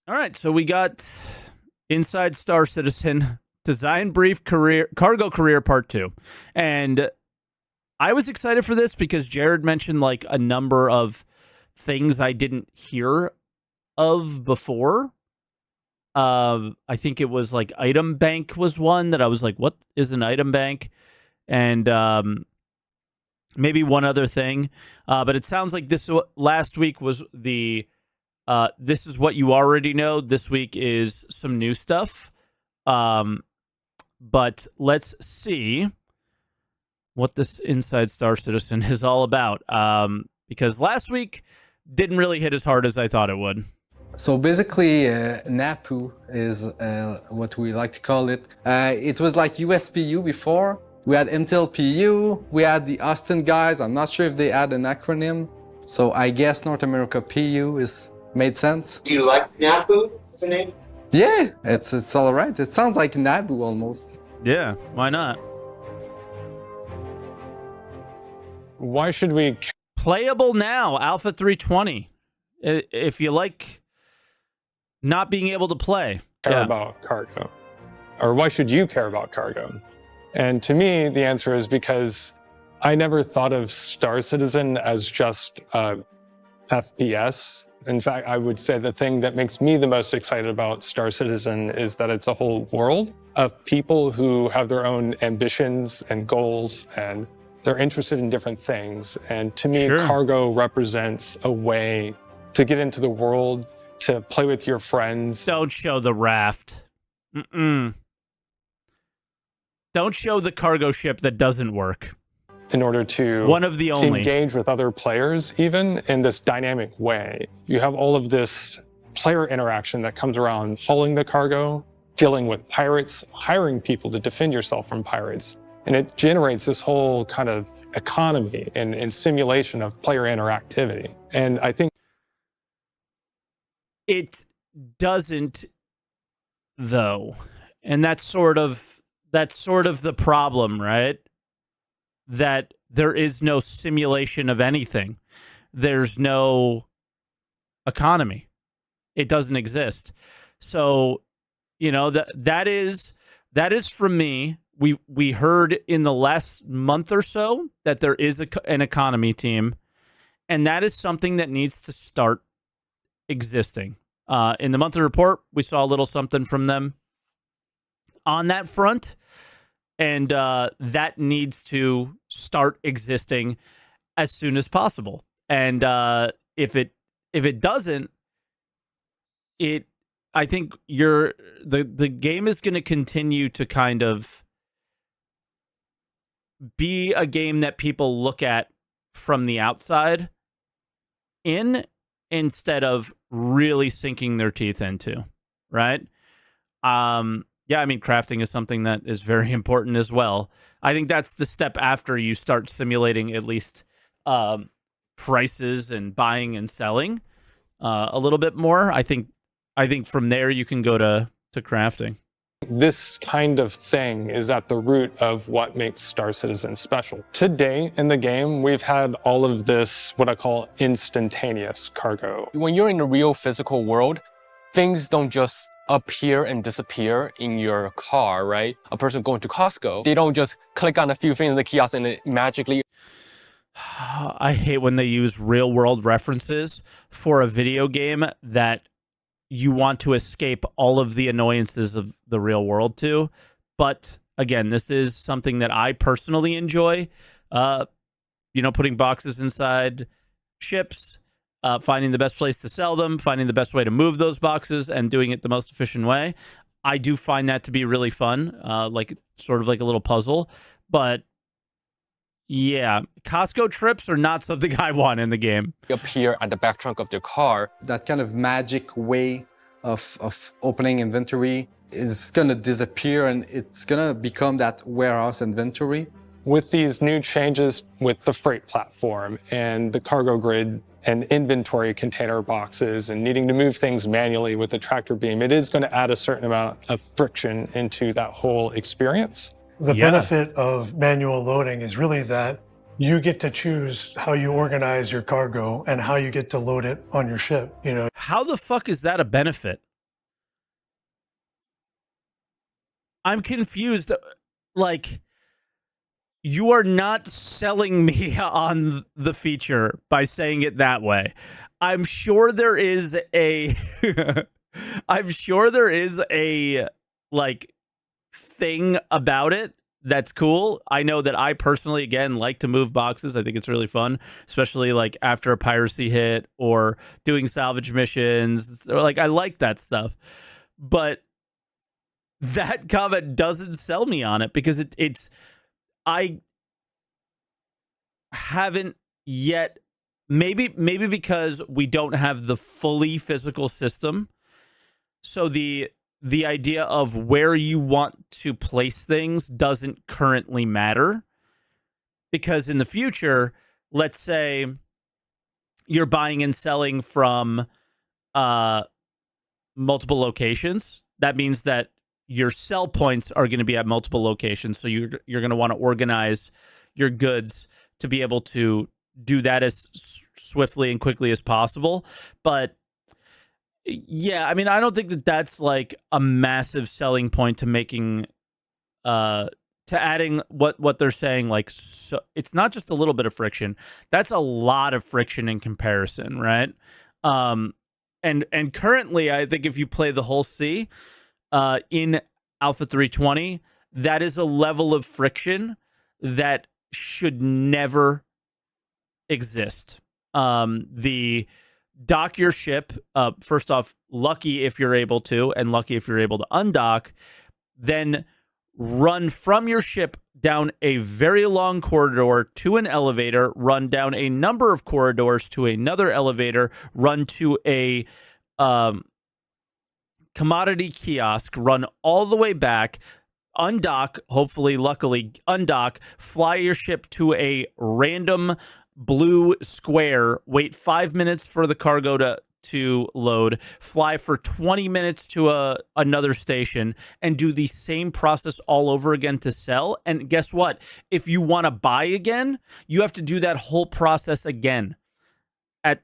All right, so we got Inside Star Citizen Design Brief Career Cargo Career Part 2. And I was excited for this because Jared mentioned like a number of things I didn't hear of before. I think it was like item bank was one that I was like, what is an item bank? And maybe one other thing. But it sounds like this last week was the this is what you already know. This week is some new stuff. But let's see what this Inside Star Citizen is all about. Because last week didn't really hit as hard as I thought it would. So basically, NAPU is what we like to call it. It was like USPU before. We had Intel PU, we had the Austin guys. I'm not sure if they had an acronym. So I guess North America PU made sense. Do you like NAPU as a name? Yeah, it's all right. It sounds like NABU almost. Yeah, why not? Why should we? Playable now, Alpha 320. If you like not being able to play. Care about cargo? Or why should you care about cargo? And to me, the answer is because I never thought of Star Citizen as just FPS. In fact, I would say the thing that makes me the most excited about Star Citizen is that it's a whole world of people who have their own ambitions and goals, and they're interested in different things. And to me, cargo represents a way to get into the world, to play with your friends. Don't show the raft. Don't show the cargo ship that doesn't work. In order to one of the only engage with other players, even in this dynamic way. You have all of this player interaction that comes around hauling the cargo, dealing with pirates, hiring people to defend yourself from pirates. And it generates this whole kind of economy and simulation of player interactivity. And I think it doesn't, though. And that's sort of the problem, right? That there is no simulation of anything. There's no economy. It doesn't exist. So, you know, that is from me. We heard in the last month or so that there is an economy team, and that is something that needs to start existing. In the monthly report, we saw a little something from them on that front. And that needs to start existing as soon as possible. And if it doesn't, I think the game is going to continue to kind of be a game that people look at from the outside instead of really sinking their teeth into, right? Yeah, I mean, crafting is something that is very important as well. I think that's the step after you start simulating at least prices and buying and selling a little bit more. I think from there you can go to crafting. This kind of thing is at the root of what makes Star Citizen special. Today in the game, we've had all of this, what I call instantaneous cargo. When you're in the real physical world, things don't just appear and disappear in your car, right? A person going to Costco, they don't just click on a few things in the kiosk and it magically... I hate when they use real world references for a video game that you want to escape all of the annoyances of the real world to. But again, this is something that I personally enjoy. Putting boxes inside ships, finding the best place to sell them, finding the best way to move those boxes, and doing it the most efficient way. I do find that to be really fun, sort of like a little puzzle. But yeah, Costco trips are not something I want in the game. Appear at the back trunk of their car. That kind of magic way of opening inventory is going to disappear, and it's going to become that warehouse inventory. With these new changes with the freight platform and the cargo grid and inventory container boxes and needing to move things manually with the tractor beam, it is going to add a certain amount of friction into that whole experience. The benefit of manual loading is really that you get to choose how you organize your cargo and how you get to load it on your ship, you know. How the fuck is that a benefit? I'm confused. Like, you are not selling me on the feature by saying it that way. I'm sure there is a I'm sure there is a like thing about it that's cool. I know that I personally, again, like to move boxes. I think it's really fun, especially like after a piracy hit or doing salvage missions. So, like, I like that stuff. But that comment doesn't sell me on it because it's I haven't yet. Maybe because we don't have the fully physical system. So the idea of where you want to place things doesn't currently matter, because in the future, let's say you're buying and selling from multiple locations. That means that your sell points are going to be at multiple locations. So you're going to want to organize your goods to be able to do that as swiftly and quickly as possible. But yeah, I mean, I don't think that that's like a massive selling point to making, to adding what they're saying. Like, so it's not just a little bit of friction. That's a lot of friction in comparison, right? And currently, I think if you play the whole C in Alpha 320, that is a level of friction that should never exist. The dock your ship, first off, lucky if you're able to, and lucky if you're able to undock, then run from your ship down a very long corridor to an elevator, run down a number of corridors to another elevator, run to a commodity kiosk, run all the way back, undock, hopefully, luckily, undock, fly your ship to a random blue square, wait 5 minutes for the cargo to load, fly for 20 minutes to another station, and do the same process all over again to sell. And guess what? If you want to buy again, you have to do that whole process again.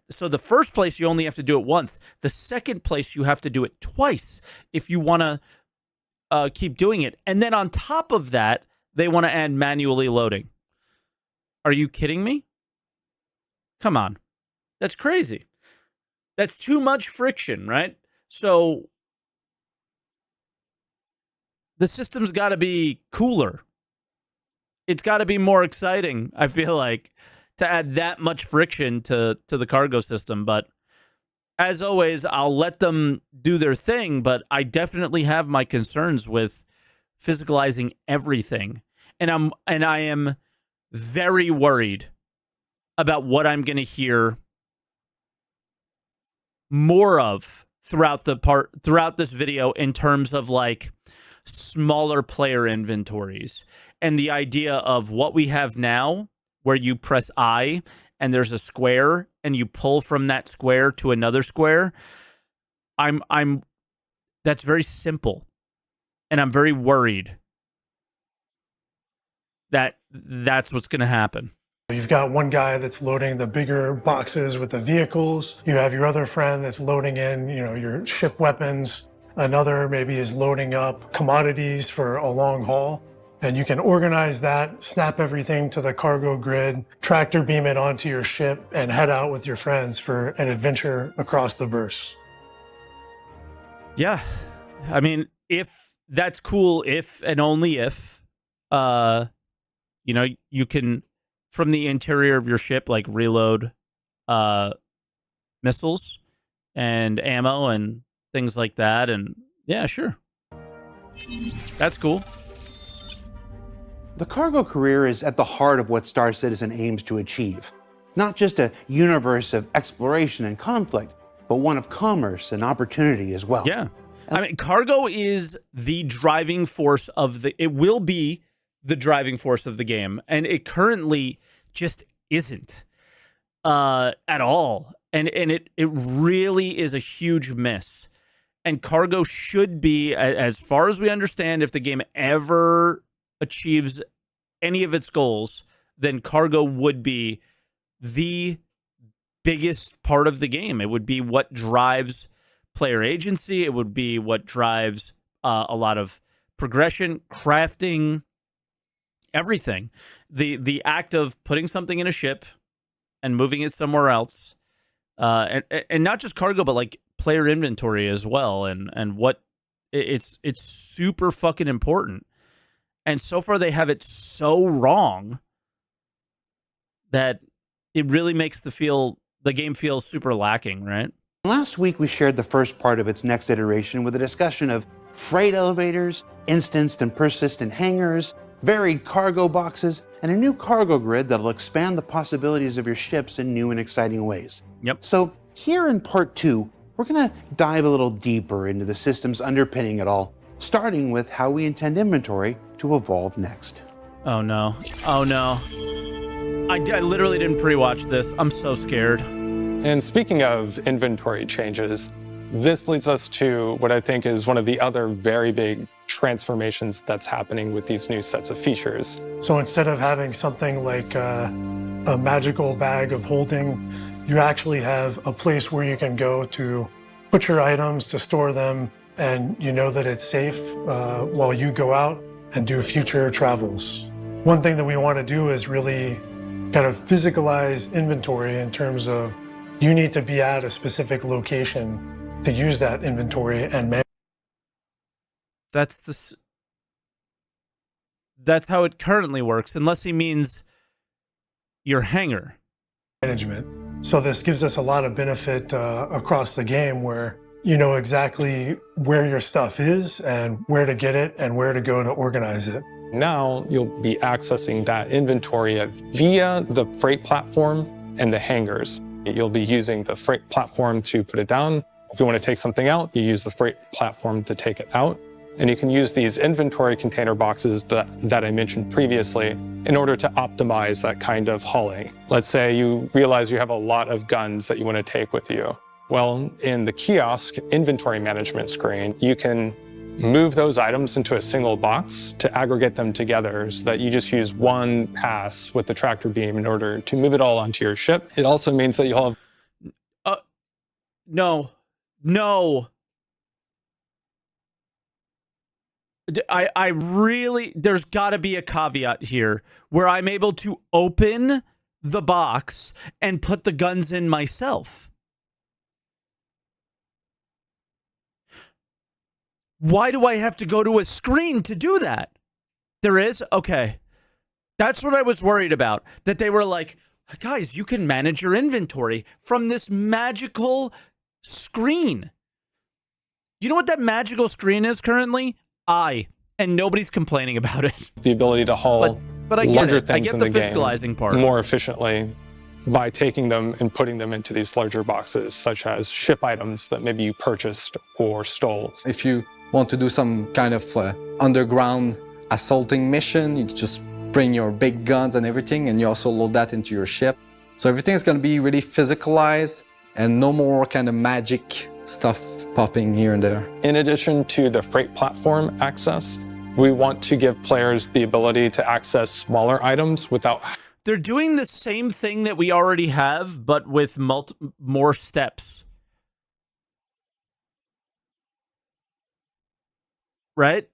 So the first place, you only have to do it once. The second place, you have to do it twice if you want to keep doing it. And then on top of that, they want to add manually loading. Are you kidding me? Come on. That's crazy. That's too much friction, right? So the system's got to be cooler. It's got to be more exciting, I feel like, to add that much friction to the cargo system. But as always, I'll let them do their thing, but I definitely have my concerns with physicalizing everything. And I am very worried about what I'm going to hear more of throughout this video in terms of like smaller player inventories, and the idea of what we have now, where you press I and there's a square and you pull from that square to another square. That's very simple, and I'm very worried that that's what's going to happen. You've got one guy that's loading the bigger boxes with the vehicles. You have your other friend that's loading in, your ship weapons. Another maybe is loading up commodities for a long haul. And you can organize that, snap everything to the cargo grid, tractor beam it onto your ship, and head out with your friends for an adventure across the verse. Yeah. I mean, if that's cool, if and only if, you can, from the interior of your ship, like reload missiles and ammo and things like that. And yeah, sure. That's cool. The cargo career is at the heart of what Star Citizen aims to achieve. Not just a universe of exploration and conflict, but one of commerce and opportunity as well. Yeah. I mean, cargo is the driving force it will be the driving force of the game. And it currently just isn't at all. And it really is a huge miss. And cargo should be, as far as we understand, if the game ever achieves any of its goals, then cargo would be the biggest part of the game. It would be what drives player agency. It would be what drives a lot of progression, crafting, everything. The act of putting something in a ship and moving it somewhere else, and not just cargo, but like player inventory as well, and what it's super fucking important. And so far they have it so wrong that it really makes the game feel super lacking, right? Last week, we shared the first part of its next iteration with a discussion of freight elevators, instanced and persistent hangars, varied cargo boxes, and a new cargo grid that'll expand the possibilities of your ships in new and exciting ways. Yep. So here in part 2, we're going to dive a little deeper into the systems underpinning it all, starting with how we intend inventory to evolve next. Oh no. Oh no. I literally didn't pre-watch this. I'm so scared. And speaking of inventory changes, this leads us to what I think is one of the other very big transformations that's happening with these new sets of features. So instead of having something like a magical bag of holding, you actually have a place where you can go to put your items, to store them, and you know that it's safe while you go out and do future travels. One thing that we want to do is really kind of physicalize inventory in terms of you need to be at a specific location to use that inventory and manage. That's how it currently works, unless he means your hangar. Management. So this gives us a lot of benefit across the game where you know exactly where your stuff is and where to get it and where to go to organize it. Now you'll be accessing that inventory via the freight platform and the hangars. You'll be using the freight platform to put it down. If you want to take something out, you use the freight platform to take it out. And you can use these inventory container boxes that I mentioned previously in order to optimize that kind of hauling. Let's say you realize you have a lot of guns that you want to take with you. Well, in the kiosk inventory management screen, you can move those items into a single box to aggregate them together so that you just use one pass with the tractor beam in order to move it all onto your ship. It also means that you'll have... No. I really, there's got to be a caveat here where I'm able to open the box and put the guns in myself. Why do I have to go to a screen to do that? There is? Okay. That's what I was worried about. That they were like, guys, you can manage your inventory from this magical screen. You know what that magical screen is currently? And nobody's complaining about it. The ability to haul but I get larger it. things I get in the the physicalizing game part more efficiently by taking them and putting them into these larger boxes, such as ship items that maybe you purchased or stole. If you want to do some kind of underground assaulting mission, you just bring your big guns and everything, and you also load that into your ship. So everything is going to be really physicalized and no more kind of magic stuff popping here and there. In addition to the freight platform access, we want to give players the ability to access smaller items without... They're doing the same thing that we already have, but with more steps. Right?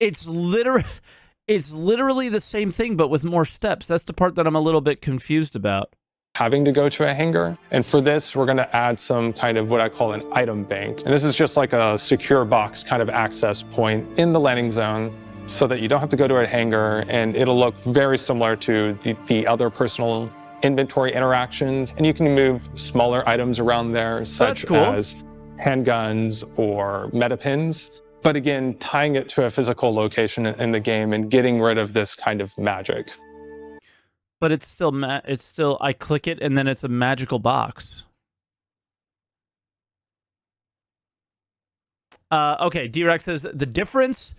It's literally the same thing, but with more steps. That's the part that I'm a little bit confused about. Having to go to a hangar. And for this, we're going to add some kind of what I call an item bank. And this is just like a secure box kind of access point in the landing zone so that you don't have to go to a hangar, and it'll look very similar to the other personal inventory interactions. And you can move smaller items around there, such as handguns or meta pins. But again, tying it to a physical location in the game and getting rid of this kind of magic. But it's still I click it and then it's a magical box. Okay, D-Rex says the difference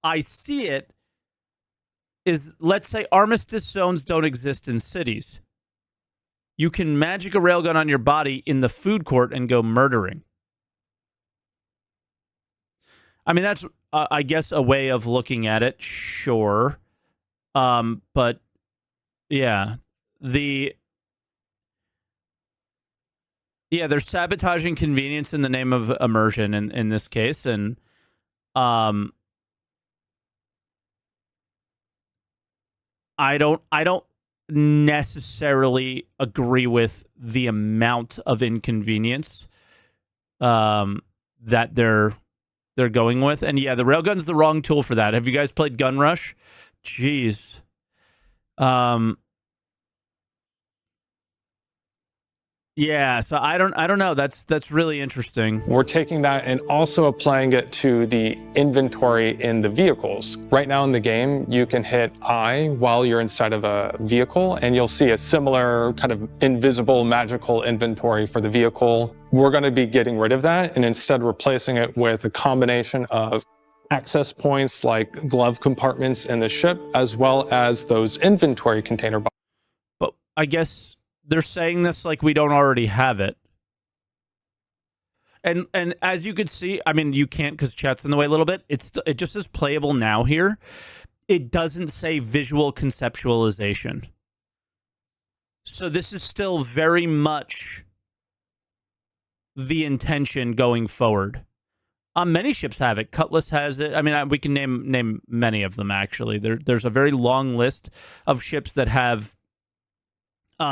I see it is, let's say armistice zones don't exist in cities. You can magic a railgun on your body in the food court and go murdering. I mean, that's I guess a way of looking at it, sure. But yeah, they're sabotaging convenience in the name of immersion in this case, and I don't necessarily agree with the amount of inconvenience that they're going with. And yeah, the railgun's the wrong tool for that. Have you guys played Gun Rush? Jeez. Yeah, so I don't know. That's really interesting. We're taking that and also applying it to the inventory in the vehicles. Right now in the game, you can hit I while you're inside of a vehicle, and you'll see a similar kind of invisible magical inventory for the vehicle. We're going to be getting rid of that and instead replacing it with a combination of access points like glove compartments in the ship, as well as those inventory container boxes. But I guess they're saying this like we don't already have it. And as you could see, I mean, you can't because chat's in the way a little bit. It just says playable now here. It doesn't say visual conceptualization. So this is still very much the intention going forward. Many ships have it. Cutlass has it. I mean, we can name many of them, actually. There's a very long list of ships that have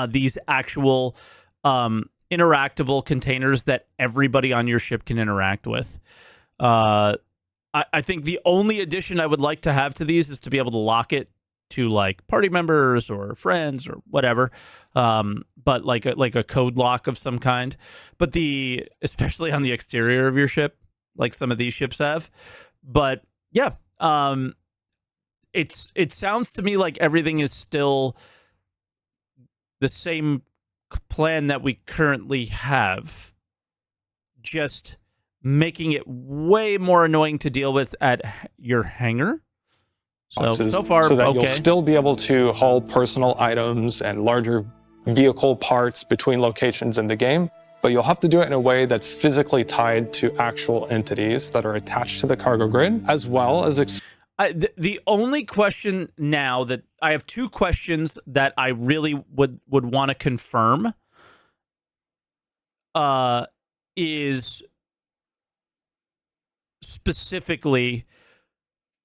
these actual interactable containers that everybody on your ship can interact with. I think the only addition I would like to have to these is to be able to lock it to like party members or friends or whatever, but like a code lock of some kind. But especially on the exterior of your ship, like some of these ships have. But yeah, it sounds to me like everything is still the same plan that we currently have, just making it way more annoying to deal with at your hangar. So far, so that okay. You'll still be able to haul personal items and larger vehicle parts between locations in the game, but you'll have to do it in a way that's physically tied to actual entities that are attached to the cargo grid, as well as the only question now that I have two questions that I really would want to confirm is specifically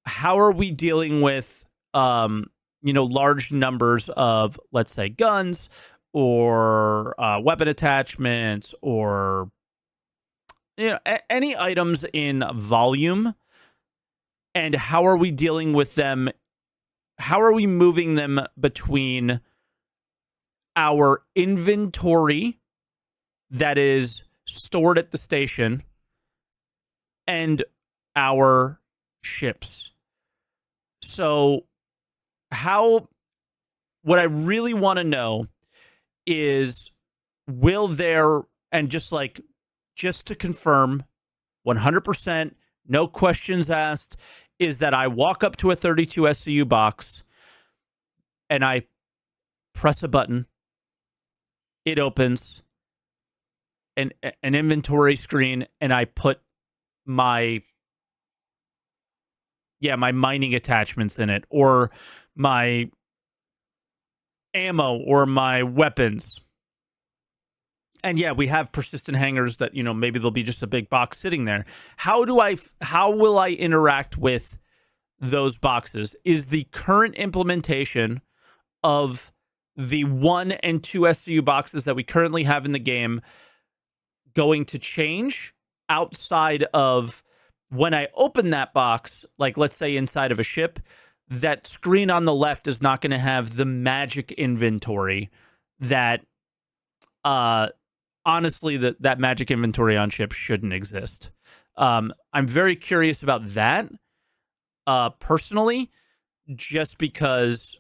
how are we dealing with large numbers of, let's say, guns or weapon attachments or any items in volume. And how are we dealing with them? How are we moving them between our inventory that is stored at the station and our ships? So what I really want to know is, will there, and just to confirm 100%, no questions asked, is that I walk up to a 32 SCU box and I press a button, it opens an inventory screen, and I put my mining attachments in it, or my ammo, or my weapons. And yeah, we have persistent hangars that, maybe there'll be just a big box sitting there. How will I interact with those boxes? Is the current implementation of the 1 and 2 SCU boxes that we currently have in the game going to change outside of when I open that box, like let's say inside of a ship? That screen on the left is not going to have the magic inventory that honestly, that magic inventory on ships shouldn't exist. I'm very curious about that, personally, just because,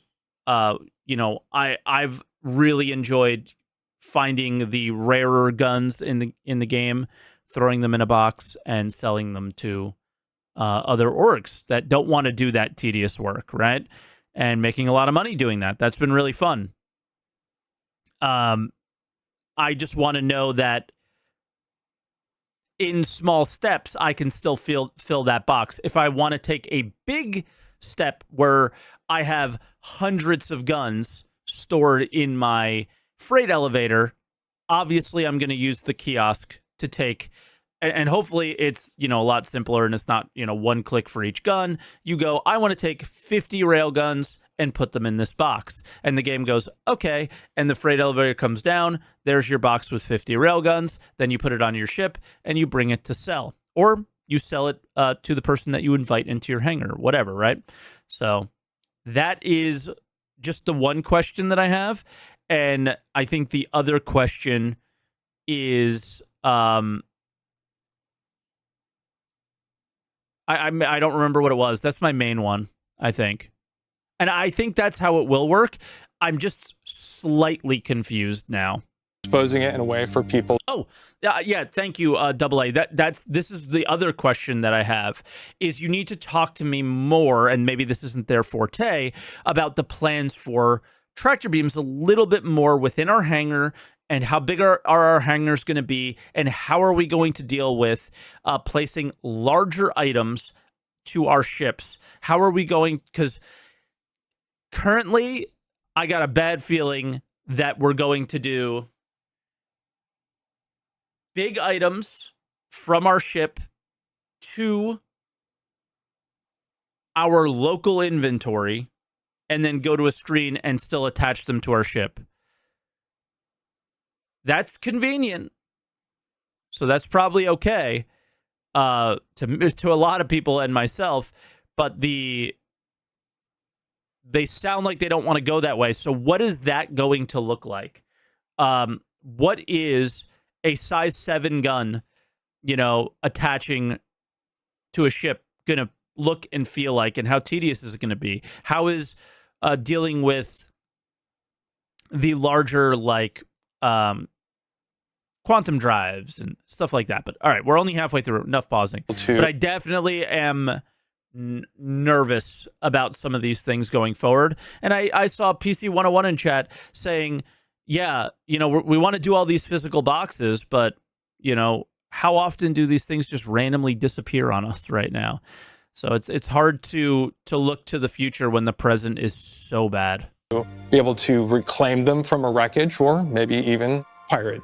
I've really enjoyed finding the rarer guns in the game, throwing them in a box, and selling them to other orgs that don't want to do that tedious work, right? And making a lot of money doing that. That's been really fun. I just want to know that in small steps, I can still fill that box. If I want to take a big step where I have hundreds of guns stored in my freight elevator, obviously I'm going to use the kiosk to take and hopefully it's, a lot simpler and it's not, one click for each gun. You go, I want to take 50 railguns and put them in this box. And the game goes, okay. And the freight elevator comes down. There's your box with 50 railguns. Then you put it on your ship and you bring it to sell. Or you sell it to the person that you invite into your hangar, whatever, right? So that is just the one question that I have. And I think the other question is... I don't remember what it was. That's my main one, I think. And I think that's how it will work. I'm just slightly confused now. Exposing it in a way for people. Oh, yeah. Thank you, Double A. This is the other question that I have, is you need to talk to me more, and maybe this isn't their forte, about the plans for tractor beams a little bit more within our hangar. And how big are our hangars going to be? And how are we going to deal with placing larger items to our ships? How are we going? Because currently, I got a bad feeling that we're going to do big items from our ship to our local inventory and then go to a screen and still attach them to our ship. That's convenient. So that's probably okay to a lot of people and myself, but they sound like they don't want to go that way. So what is that going to look like? What is a size 7 gun, attaching to a ship going to look and feel like, and how tedious is it going to be? How is dealing with the larger, quantum drives and stuff like that? But all right, we're only halfway through. Enough pausing. But I definitely am nervous about some of these things going forward. And I saw PC 101 in chat saying, yeah, we want to do all these physical boxes, but, how often do these things just randomly disappear on us right now? So it's hard to look to the future when the present is so bad. Be able to reclaim them from a wreckage or maybe even pirate.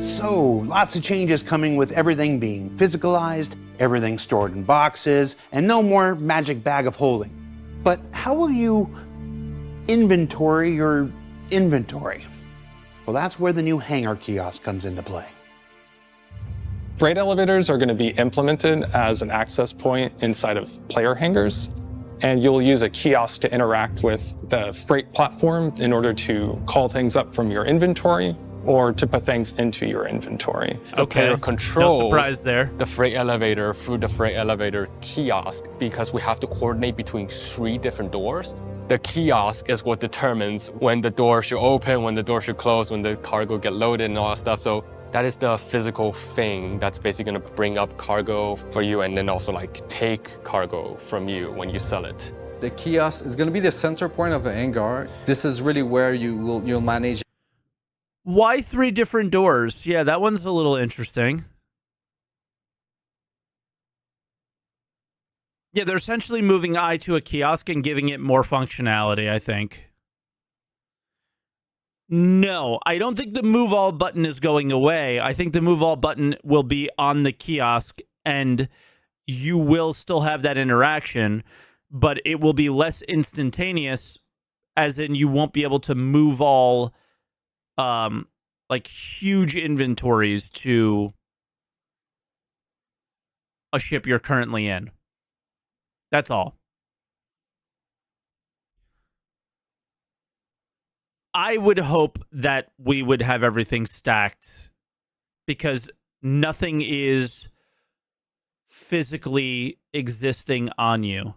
So, lots of changes coming with everything being physicalized, everything stored in boxes, and no more magic bag of holding. But how will you inventory your inventory? Well, that's where the new hangar kiosk comes into play. Freight elevators are going to be implemented as an access point inside of player hangars, and you'll use a kiosk to interact with the freight platform in order to call things up from your inventory or to put things into your inventory. The player controls no surprise there. The freight elevator through the freight elevator kiosk because we have to coordinate between 3 different doors. The kiosk is what determines when the door should open, when the door should close, when the cargo get loaded and all that stuff. So that is the physical thing that's basically going to bring up cargo for you and then also take cargo from you when you sell it. The kiosk is going to be the center point of the hangar. This is really where you'll manage. Why 3 different doors? Yeah, that one's a little interesting. Yeah, they're essentially moving I to a kiosk and giving it more functionality, I think. No, I don't think the move all button is going away. I think the move all button will be on the kiosk and you will still have that interaction, but it will be less instantaneous, as in you won't be able to move all huge inventories to a ship you're currently in. That's all. I would hope that we would have everything stacked because nothing is physically existing on you,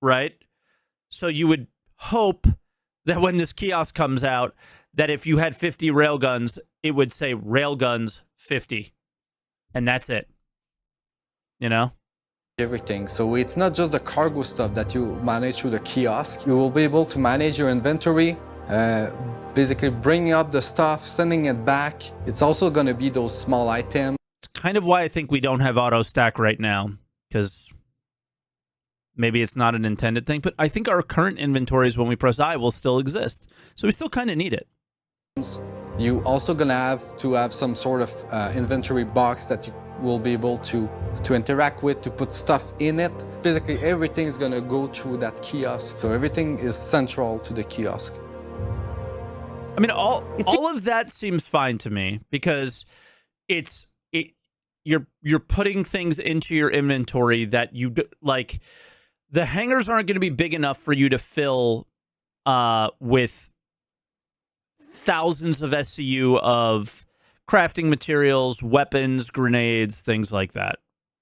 right? So you would hope that when this kiosk comes out, that if you had 50 railguns, it would say railguns 50. And that's it. Everything. So it's not just the cargo stuff that you manage through the kiosk. You will be able to manage your inventory, basically bringing up the stuff, sending it back. It's also going to be those small items. It's kind of why I think we don't have auto stack right now, because maybe it's not an intended thing, but I think our current inventories when we press I will still exist. So we still kind of need it. You also gonna have to have some sort of inventory box that you will be able to interact with, to put stuff in it. Basically, everything is gonna go through that kiosk. So everything is central to the kiosk. I mean, all of that seems fine to me because you're putting things into your inventory that you like. The hangars aren't going to be big enough for you to fill with thousands of SCU of crafting materials, weapons, grenades, things like that.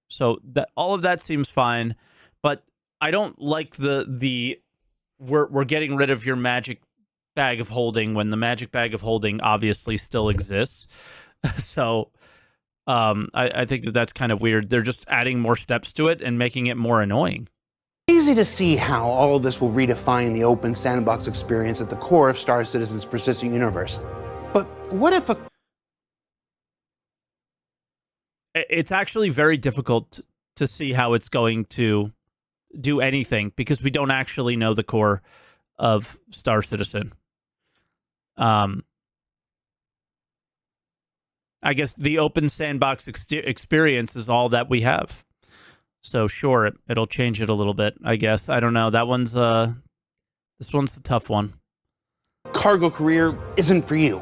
So that all of that seems fine, but I don't like the we're getting rid of your magic bag of holding when the magic bag of holding obviously still exists. So I think that's kind of weird. They're just adding more steps to it and making it more annoying. Easy to see how all of this will redefine the open sandbox experience at the core of Star Citizen's persistent universe. But what if a... It's actually very difficult to see how it's going to do anything because we don't actually know the core of Star Citizen. I guess the open sandbox experience is all that we have. So sure, it'll change it a little bit, I guess. I don't know. That one's this one's a tough one. Cargo career isn't for you.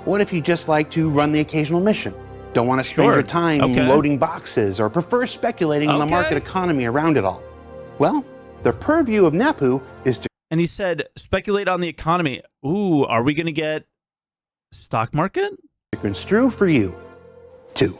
What if you just like to run the occasional mission? Don't want to spend your time loading boxes or prefer speculating on the market economy around it all? Well, the purview of Napu is to... And he said, speculate on the economy. Ooh, are we going to get stock market? construe for you, too.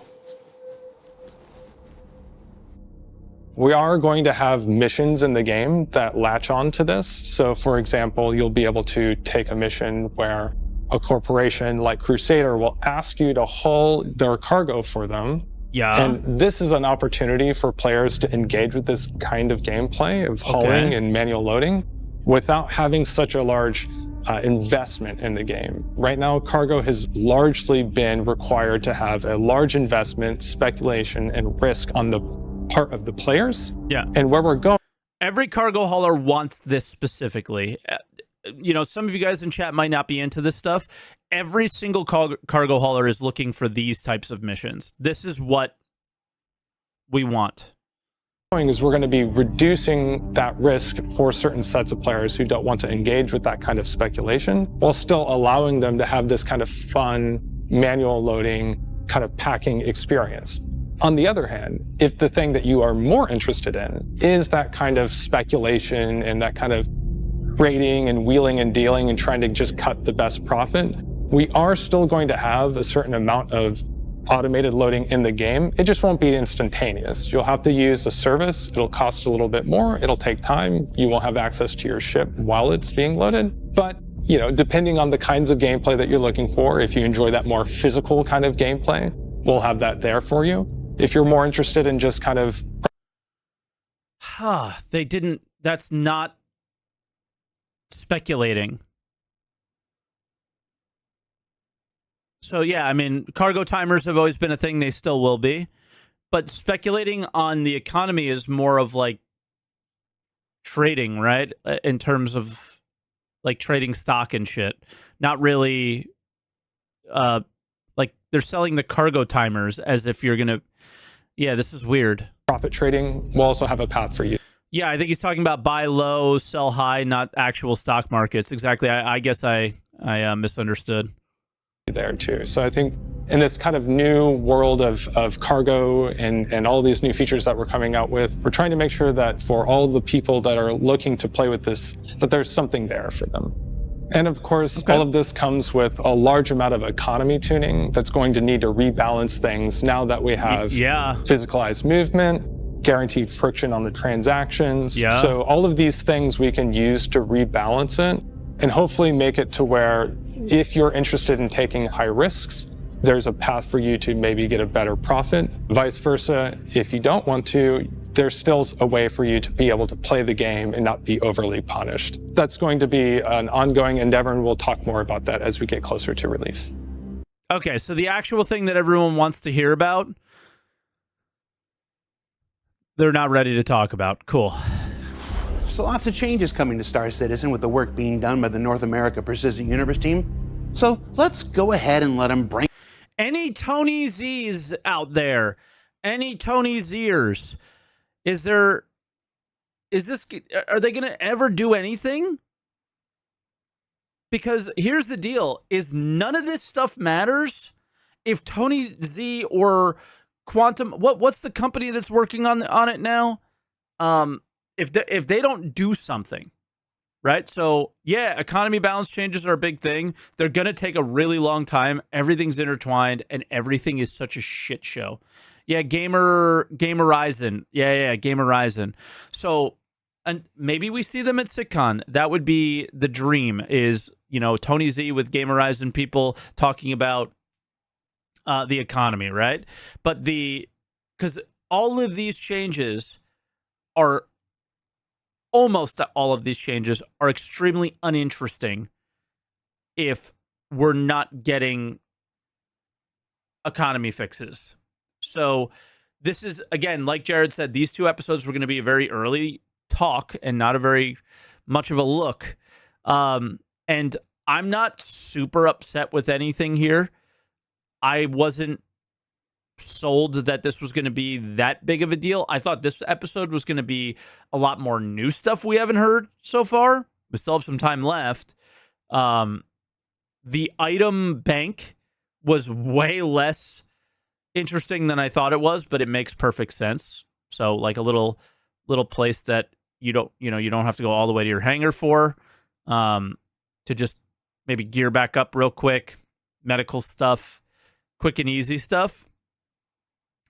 We are going to have missions in the game that latch on to this. So for example, you'll be able to take a mission where a corporation like Crusader will ask you to haul their cargo for them. Yeah. And this is an opportunity for players to engage with this kind of gameplay of hauling and manual loading without having such a large investment in the game. Right now, cargo has largely been required to have a large investment, speculation, and risk on the part of the players. Yeah. And where we're going. Every cargo hauler wants this specifically. You know, some of you guys in chat might not be into this stuff. Every single cargo hauler is looking for these types of missions. This is what we want. Is we're going to be reducing that risk for certain sets of players who don't want to engage with that kind of speculation, while still allowing them to have this kind of fun, manual loading, kind of packing experience. On the other hand, if the thing that you are more interested in is that kind of speculation and that kind of trading and wheeling and dealing and trying to just cut the best profit, we are still going to have a certain amount of automated loading in the game. It just won't be instantaneous. You'll have to use a service. It'll cost a little bit more. It'll take time. You won't have access to your ship while it's being loaded. But, you know, depending on the kinds of gameplay that you're looking for, if you enjoy that more physical kind of gameplay, we'll have that there for you. If you're more interested in just kind of... They didn't... That's not speculating. So yeah, I mean, cargo timers have always been a thing. They still will be. But speculating on the economy is more of like trading, right? In terms of like trading stock and shit. Not really like they're selling the cargo timers as if you're going to... Yeah, this is weird. Profit trading will also have a path for you. Yeah, I think he's talking about buy low, sell high, not actual stock markets. Exactly. I guess I misunderstood. There too. So I think in this kind of new world of cargo and all these new features that we're coming out with, we're trying to make sure that for all the people that are looking to play with this, that there's something there for them. And of course, all of this comes with a large amount of economy tuning that's going to need to rebalance things now that we have physicalized movement, guaranteed friction on the transactions. So all of these things we can use to rebalance it and hopefully make it to where if you're interested in taking high risks, there's a path for you to maybe get a better profit. Vice versa, if you don't want to, there's still a way for you to be able to play the game and not be overly punished. That's going to be an ongoing endeavor, and we'll talk more about that as we get closer to release. Okay, so the actual thing that everyone wants to hear about, they're not ready to talk about. Cool. So lots of changes coming to Star Citizen with the work being done by the North America Persistent Universe team. So let's go ahead and let them bring. Any Tony Z's out there? Any Tony Zers? Are they going to ever do anything? Because here's the deal, is none of this stuff matters if Tony Z or Quantum, what's the company that's working on it now? If they don't do something, right? So yeah, economy balance changes are a big thing. They're going to take a really long time. Everything's intertwined and everything is such a shit show. Yeah, Game Horizon. Yeah, Game Horizon. So, and maybe we see them at SitCon. That would be the dream, is, you know, Tony Z with Game Horizon people talking about the economy, right? But because all of these changes are, almost all of these changes are extremely uninteresting if we're not getting economy fixes. So this is, again, like Jared said, these 2 episodes were going to be a very early talk and not a very much of a look. And I'm not super upset with anything here. I wasn't sold that this was going to be that big of a deal. I thought this episode was going to be a lot more new stuff we haven't heard so far. We still have some time left. The item bank was way less interesting than I thought it was, but it makes perfect sense. So like a little place that you don't have to go all the way to your hangar for, to just maybe gear back up real quick, medical stuff, quick and easy stuff.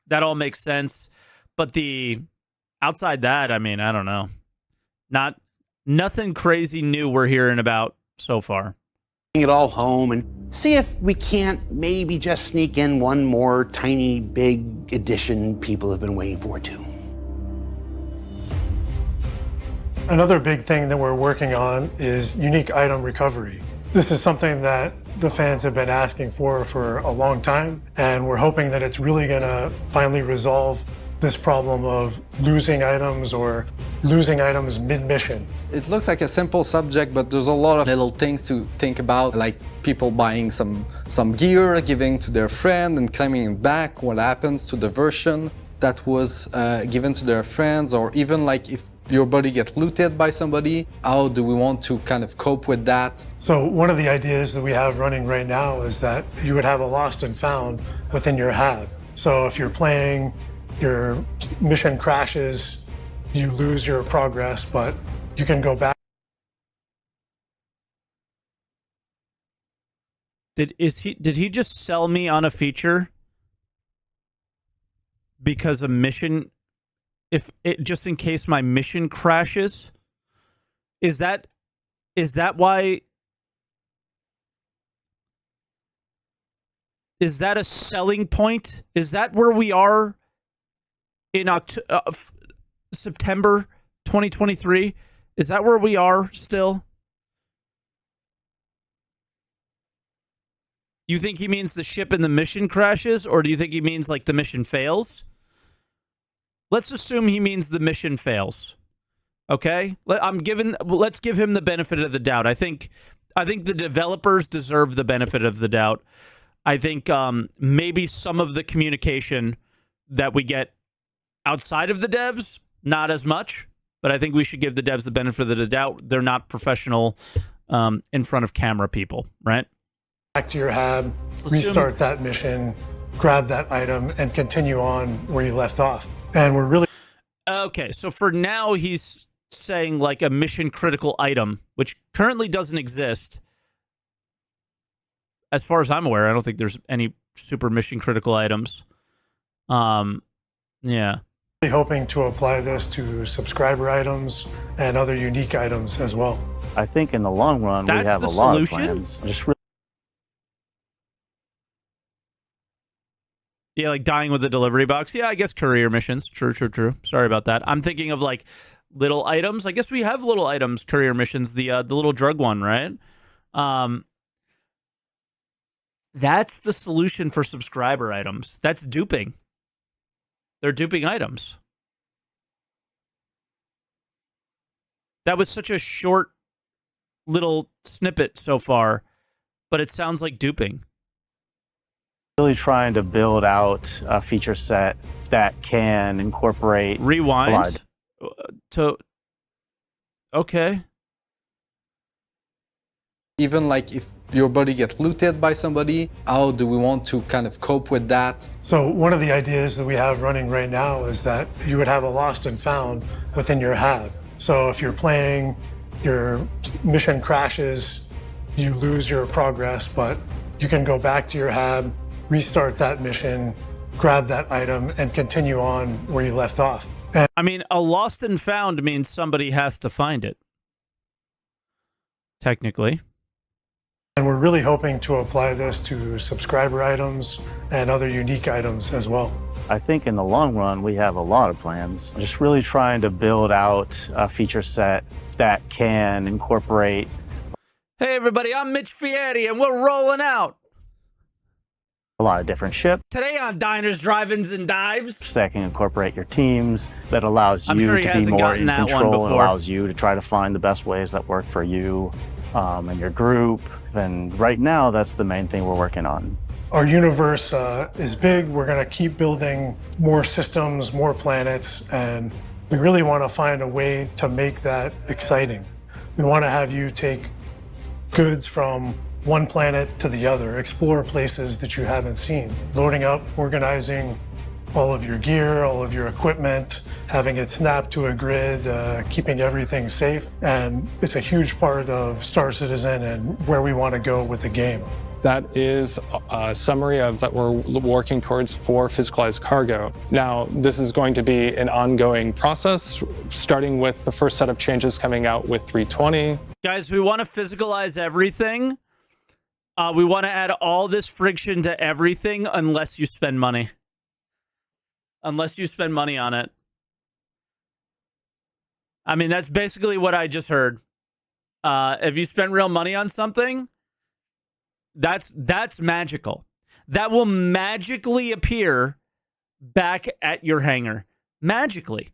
That all makes sense. But the outside that, I mean, I don't know. Nothing crazy new we're hearing about so far. Bring it all home and see if we can't maybe just sneak in one more tiny, big addition people have been waiting for too. Another big thing that we're working on is unique item recovery. This is something that the fans have been asking for a long time, and we're hoping that it's really going to finally resolve this problem of losing items or losing items mid-mission. It looks like a simple subject, but there's a lot of little things to think about, like people buying some gear, giving to their friend and claiming it back. What happens to the version that was given to their friends, or even like if your body gets looted by somebody, how do we want to kind of cope with that? So one of the ideas that we have running right now is that you would have a lost and found within your hab. So if you're playing, your mission crashes, you lose your progress, but you can go back. Did he just sell me on a feature because a mission, if it just in case my mission crashes? Is that why? Is that a selling point? Is that where we are in September 2023? Is that where we are still? You think he means the ship and the mission crashes, or do you think he means like the mission fails? Let's assume he means the mission fails. Okay? Let's give him the benefit of the doubt. I think the developers deserve the benefit of the doubt. I think maybe some of the communication that we get outside of the devs, not as much, but I think we should give the devs the benefit of the doubt. They're not professional in front of camera people, right? Back to your hab, restart that mission, grab that item, and continue on where you left off. And we're really... Okay, so for now, he's saying like a mission critical item, which currently doesn't exist. As far as I'm aware, I don't think there's any super mission critical items. Yeah. Hoping to apply this to subscriber items and other unique items as well. I think in the long run, we have a lot of plans. Yeah, like dying with a delivery box. Yeah, I guess courier missions. True. Sorry about that. I'm thinking of like little items. I guess we have little items, courier missions, the little drug one, right? That's the solution for subscriber items. That's duping. They're duping items. That was such a short little snippet so far, but it sounds like duping. Really trying to build out a feature set that can incorporate rewind to okay. Even like if your body gets looted by somebody, how do we want to kind of cope with that? So one of the ideas that we have running right now is that you would have a lost and found within your hab. So if you're playing, your mission crashes, you lose your progress, but you can go back to your hab, restart that mission, grab that item, and continue on where you left off. And I mean, a lost and found means somebody has to find it, technically. And we're really hoping to apply this to subscriber items and other unique items as well. I think in the long run, we have a lot of plans. Just really trying to build out a feature set that can incorporate. Hey, everybody, I'm Mitch Fieri, and we're rolling out A lot of different ships. Today on Diners, Drive-Ins, and Dives. That can incorporate your teams, that allows you sure to be more in control, and allows you to try to find the best ways that work for you and your group. And right now, that's the main thing we're working on. Our universe is big. We're going to keep building more systems, more planets, and we really want to find a way to make that exciting. We want to have you take goods from one planet to the other, explore places that you haven't seen, loading up, organizing all of your gear, all of your equipment, having it snapped to a grid, keeping everything safe. And it's a huge part of Star Citizen and where we want to go with the game. That is a summary of that we're working towards for physicalized cargo. Now, this is going to be an ongoing process, starting with the first set of changes coming out with 320. Guys, we want to physicalize everything. We want to add all this friction to everything unless you spend money. Unless you spend money on it. I mean, that's basically what I just heard. If you spend real money on something, that's magical. That will magically appear back at your hangar. Magically.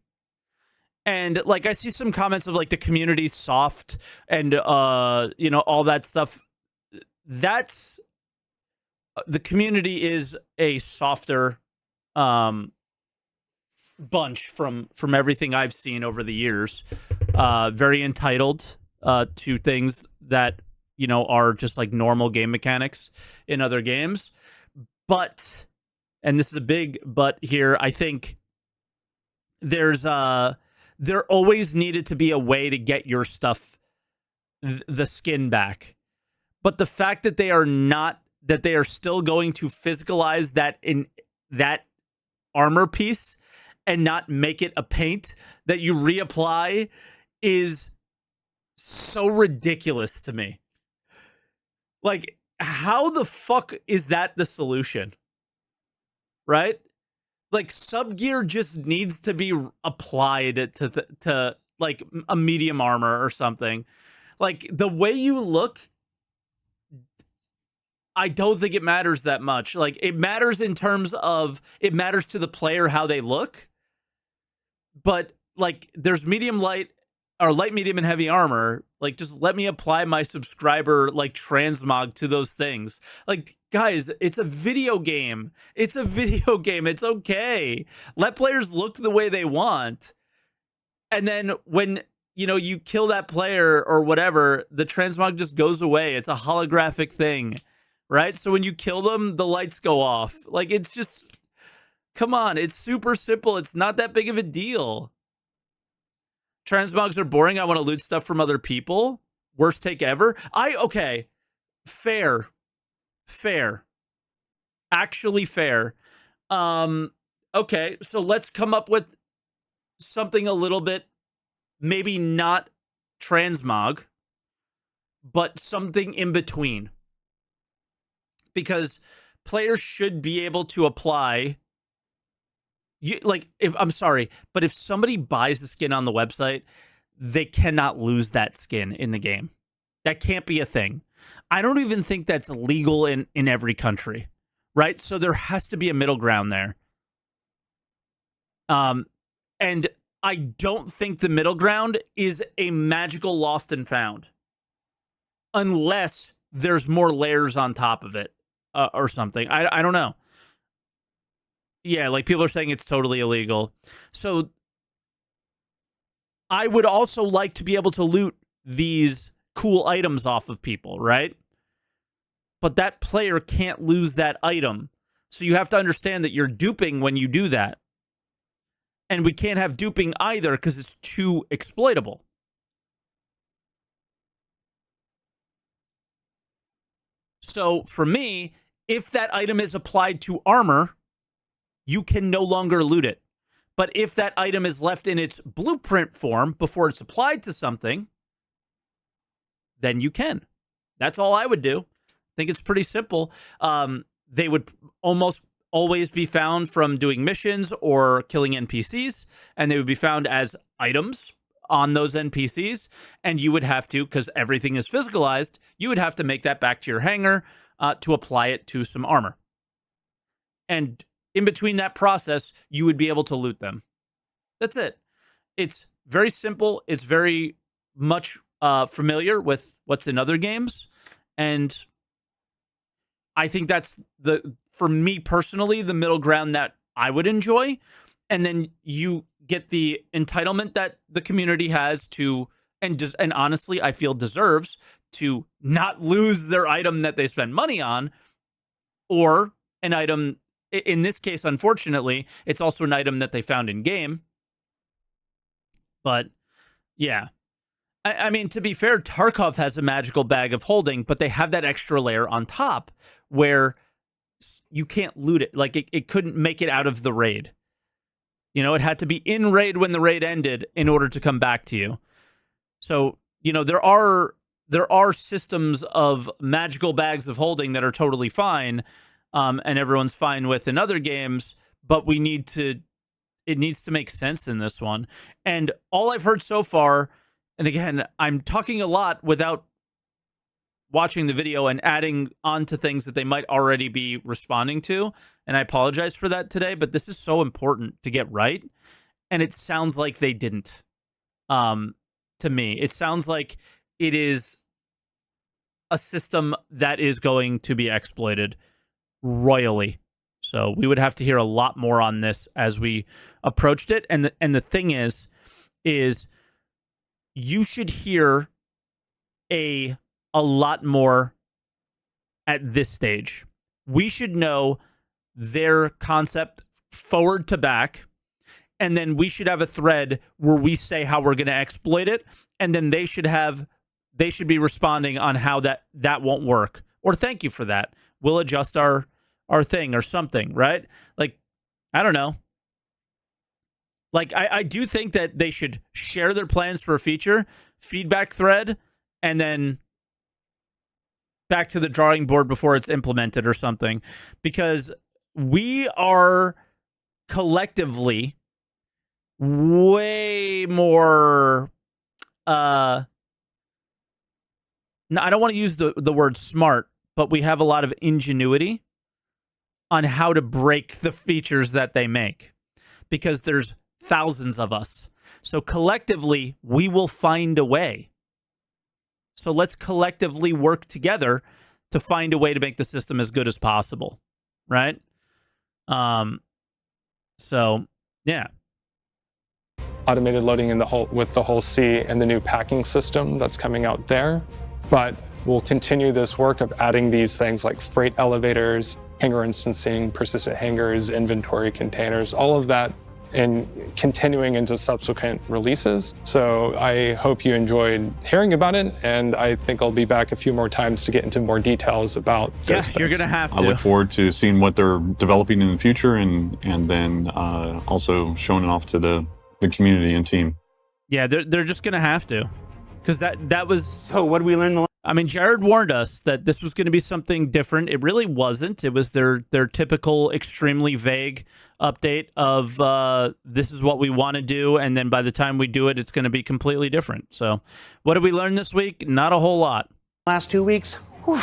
And like I see some comments of like the community soft and you know, all that stuff. That's the community is a softer bunch from everything I've seen over the years. Very entitled to things that, you know, are just like normal game mechanics in other games. But, and this is a big but here, I think there always needed to be a way to get your stuff, the skin back. But the fact that they are still going to physicalize that in that armor piece and not make it a paint that you reapply is so ridiculous to me. Like, how the fuck is that the solution? Right? Like, subgear just needs to be applied to like a medium armor or something. Like, the way you look, I don't think it matters that much. Like, it matters in terms of, it matters to the player how they look. But, like, there's medium light, or light, medium, and heavy armor. Like, just let me apply my subscriber, like, transmog to those things. Like, guys, it's a video game. It's a video game. It's okay. Let players look the way they want. And then when, you know, you kill that player or whatever, the transmog just goes away. It's a holographic thing. Right? So when you kill them, the lights go off. Like, it's just, come on. It's super simple. It's not that big of a deal. Transmogs are boring. I want to loot stuff from other people. Worst take ever. Okay. Fair. Actually fair. Okay. So let's come up with something a little bit, maybe not transmog, but something in between. Because players should be able to apply, but if somebody buys a skin on the website, they cannot lose that skin in the game. That can't be a thing. I don't even think that's legal in every country, right? So there has to be a middle ground there. And I don't think the middle ground is a magical lost and found unless there's more layers on top of it or something. I don't know. Yeah, like people are saying it's totally illegal. So I would also like to be able to loot these cool items off of people, right? But that player can't lose that item. So you have to understand that you're duping when you do that. And we can't have duping either because it's too exploitable. So for me, if that item is applied to armor, you can no longer loot it. But if that item is left in its blueprint form before it's applied to something, then you can. That's all I would do. I think it's pretty simple. They would almost always be found from doing missions or killing NPCs, and they would be found as items on those NPCs, and you would have to, because everything is physicalized, you would have to make that back to your hangar to apply it to some armor. And in between that process, you would be able to loot them. That's it. It's very simple. It's very much familiar with what's in other games. And I think that's, for me personally, the middle ground that I would enjoy. And then you get the entitlement that the community has to, and honestly, I feel deserves to not lose their item that they spend money on, or an item. In this case, unfortunately, it's also an item that they found in game. But yeah, I mean, to be fair, Tarkov has a magical bag of holding, but they have that extra layer on top where you can't loot it. Like it couldn't make it out of the raid. You know, it had to be in raid when the raid ended in order to come back to you. So, you know, there are systems of magical bags of holding that are totally fine. And everyone's fine with in other games, but it needs to make sense in this one. And all I've heard so far, and again, I'm talking a lot without watching the video and adding on to things that they might already be responding to, and I apologize for that today, but this is so important to get right, and it sounds like they didn't. To me, it sounds like it is a system that is going to be exploited royally. So we would have to hear a lot more on this as we approached it. And the thing is you should hear a lot more at this stage. We should know their concept forward to back, and then we should have a thread where we say how we're going to exploit it, and then they should be responding on how that won't work, or thank you for that. We'll adjust our thing or something, right? Like, I don't know. Like, I do think that they should share their plans for a feature, feedback thread, and then back to the drawing board before it's implemented or something. Because we are collectively way more... I don't want to use the word smart, but we have a lot of ingenuity on how to break the features that they make, because there's thousands of us. So collectively, we will find a way. So let's collectively work together to find a way to make the system as good as possible, right? So yeah. Automated loading with the whole C and the new packing system that's coming out there. But we'll continue this work of adding these things like freight elevators, hangar instancing, persistent hangars, inventory containers, all of that, and continuing into subsequent releases. So I hope you enjoyed hearing about it, and I think I'll be back a few more times to get into more details about those things. You're gonna have to. I look forward to seeing what they're developing in the future, and then also showing it off to the community and team. Yeah, they're just gonna have to, because that was. So what did we learn? I mean, Jared warned us that this was going to be something different. It really wasn't. It was their typical extremely vague update of this is what we want to do, and then by the time we do it, it's going to be completely different. So what did we learn this week? Not a whole lot. Last 2 weeks? Whew.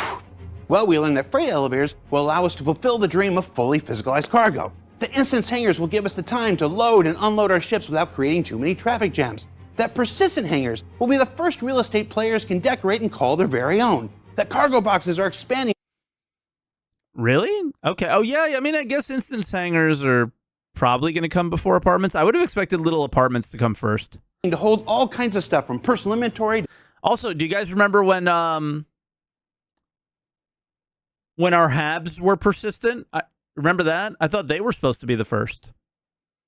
Well, we learned that freight elevators will allow us to fulfill the dream of fully physicalized cargo. The instance hangars will give us the time to load and unload our ships without creating too many traffic jams. That persistent hangars will be the first real estate players can decorate and call their very own. That cargo boxes are expanding. Really? Okay. Oh, yeah. I mean, I guess instance hangars are probably going to come before apartments. I would have expected little apartments to come first. To hold all kinds of stuff from personal inventory. Also, do you guys remember when our habs were persistent? Remember that? I thought they were supposed to be the first.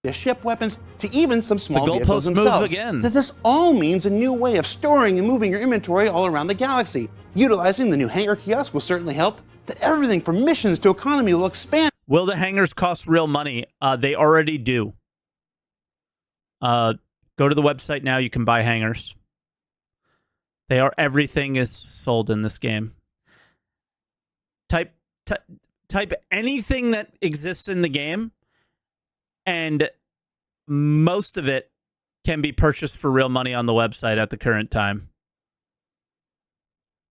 Ship weapons to even some small The vehicles goalposts themselves. move again. That this all means a new way of storing and moving your inventory all around the galaxy. Utilizing the new hangar kiosk will certainly help. That everything from missions to economy will expand. Will the hangars cost real money? They already do. Go to the website now. You can buy hangars. Everything is sold in this game. Type anything that exists in the game, and most of it can be purchased for real money on the website at the current time.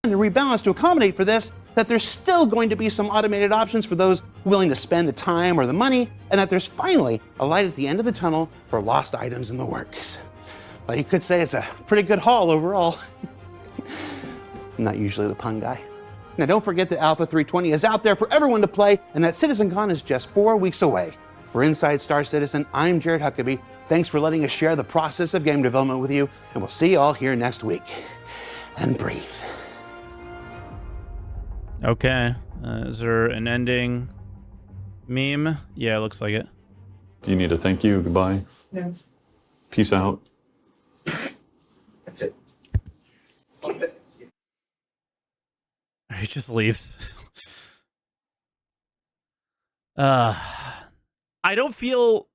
To rebalance to accommodate for this, that there's still going to be some automated options for those willing to spend the time or the money, and that there's finally a light at the end of the tunnel for lost items in the works. Well, you could say it's a pretty good haul overall. I'm not usually the pun guy. Now, don't forget that Alpha 320 is out there for everyone to play, and that CitizenCon is just 4 weeks away. For Inside Star Citizen, I'm Jared Huckabee. Thanks for letting us share the process of game development with you, and we'll see you all here next week. And breathe. Okay. Is there an ending meme? Yeah, it looks like it. Do you need a thank you? Goodbye. No. Peace out. That's it. He just leaves. I don't feel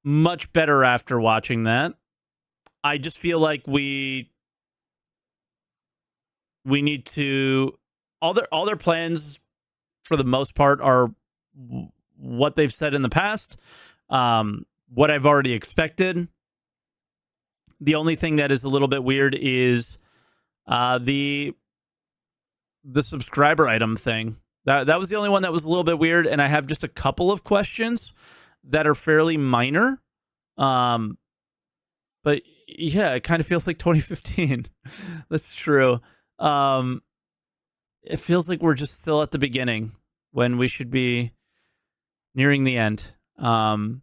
much better after watching that. I just feel like we need to all their plans for the most part are what they've said in the past, what I've already expected. The only thing that is a little bit weird is the subscriber item thing. That was the only one that was a little bit weird, and I have just a couple of questions that are fairly minor. But yeah, it kind of feels like 2015. That's true. It feels like we're just still at the beginning when we should be nearing the end. Ugh.